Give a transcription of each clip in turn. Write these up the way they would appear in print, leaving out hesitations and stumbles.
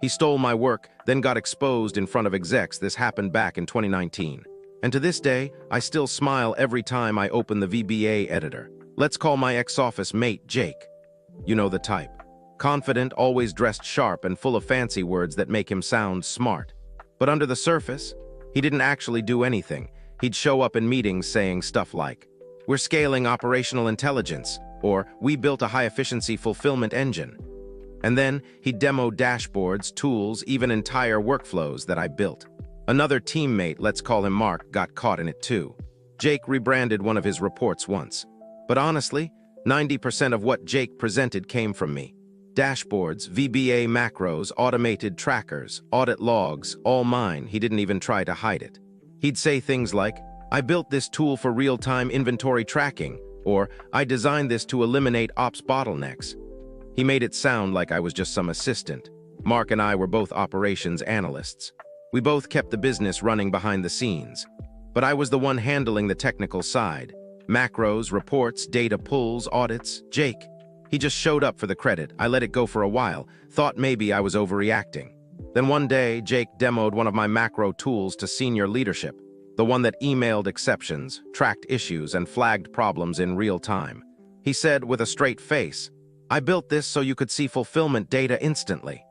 He stole my work, then got exposed in front of execs. This happened back in 2019. And to this day, I still smile every time I open the VBA editor. Let's call my ex-office mate Jake. You know the type. Confident, always dressed sharp, and full of fancy words that make him sound smart. But under the surface, he didn't actually do anything. He'd show up in meetings saying stuff like, "We're scaling operational intelligence," or "We built a high-efficiency fulfillment engine." And then he'd demo dashboards, tools, even entire workflows that I built. Another teammate, let's call him Mark, got caught in it too. Jake rebranded one of his reports once. But honestly, 90% of what Jake presented came from me. Dashboards, VBA macros, automated trackers, audit logs, all mine. He didn't even try to hide it. He'd say things like, "I built this tool for real-time inventory tracking," or "I designed this to eliminate ops bottlenecks." He made it sound like I was just some assistant. Mark and I were both operations analysts. We both kept the business running behind the scenes. But I was the one handling the technical side. Macros, reports, data pulls, audits. Jake, he just showed up for the credit. I let it go for a while, thought maybe I was overreacting. Then one day, Jake demoed one of my macro tools to senior leadership, the one that emailed exceptions, tracked issues, and flagged problems in real time. He said with a straight face, "I built this so you could see fulfillment data instantly."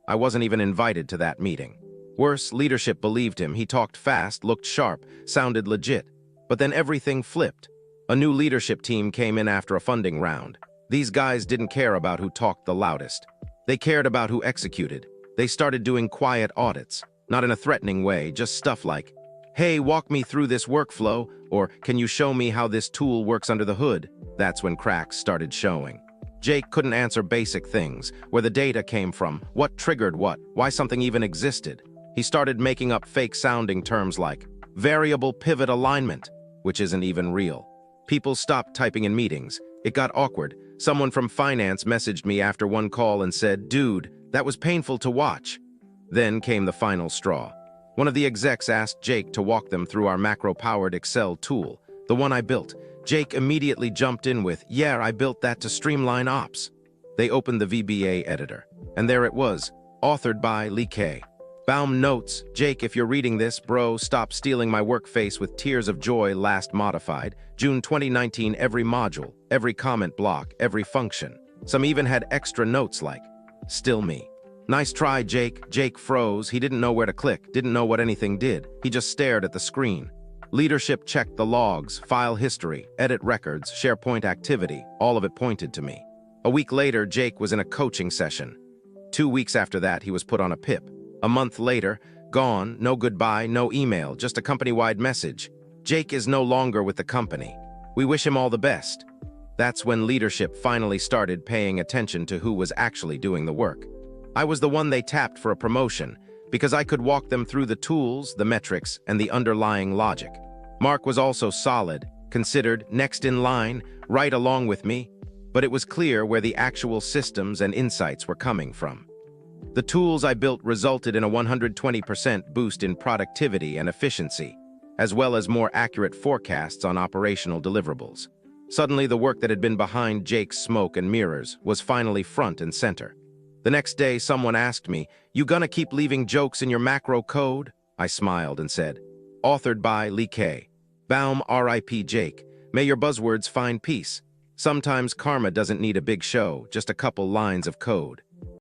I wasn't even invited to that meeting. Worse, leadership believed him. He talked fast, looked sharp, sounded legit. But then everything flipped. A new leadership team came in after a funding round. These guys didn't care about who talked the loudest. They cared about who executed. They started doing quiet audits, not in a threatening way, just stuff like, "Hey, walk me through this workflow," or "Can you show me how this tool works under the hood?" That's when cracks started showing. Jake couldn't answer basic things, where the data came from, what triggered what, why something even existed. He started making up fake-sounding terms like variable pivot alignment, which isn't even real. People stopped typing in meetings. It got awkward. Someone from finance messaged me after one call and said, "Dude, that was painful to watch." Then came the final straw. One of the execs asked Jake to walk them through our macro-powered Excel tool, the one I built. Jake immediately jumped in with, "Yeah, I built that to streamline ops." They opened the VBA editor, and there it was, authored by Lee K. Baum notes, "Jake, if you're reading this, bro, stop stealing my work face with tears of joy. Last modified, June 2019, every module, every comment block, every function." Some even had extra notes like, "Still me." "Nice try, Jake." Jake froze. He didn't know where to click, didn't know what anything did. He just stared at the screen. Leadership checked the logs, file history, edit records, SharePoint activity. All of it pointed to me. A week later, Jake was in a coaching session. 2 weeks after that, he was put on a PIP. A month later, gone, no goodbye, no email, just a company-wide message. Jake is no longer with the company. We wish him all the best. That's when leadership finally started paying attention to who was actually doing the work. I was the one they tapped for a promotion, because I could walk them through the tools, the metrics, and the underlying logic. Mark was also solid, considered next in line, right along with me, but it was clear where the actual systems and insights were coming from. The tools I built resulted in a 120% boost in productivity and efficiency, as well as more accurate forecasts on operational deliverables. Suddenly, the work that had been behind Jake's smoke and mirrors was finally front and center. The next day, someone asked me, "You gonna keep leaving jokes in your macro code?" I smiled and said, "Authored by Lee K. Baum, R.I.P. Jake. May your buzzwords find peace. Sometimes karma doesn't need a big show, just a couple lines of code."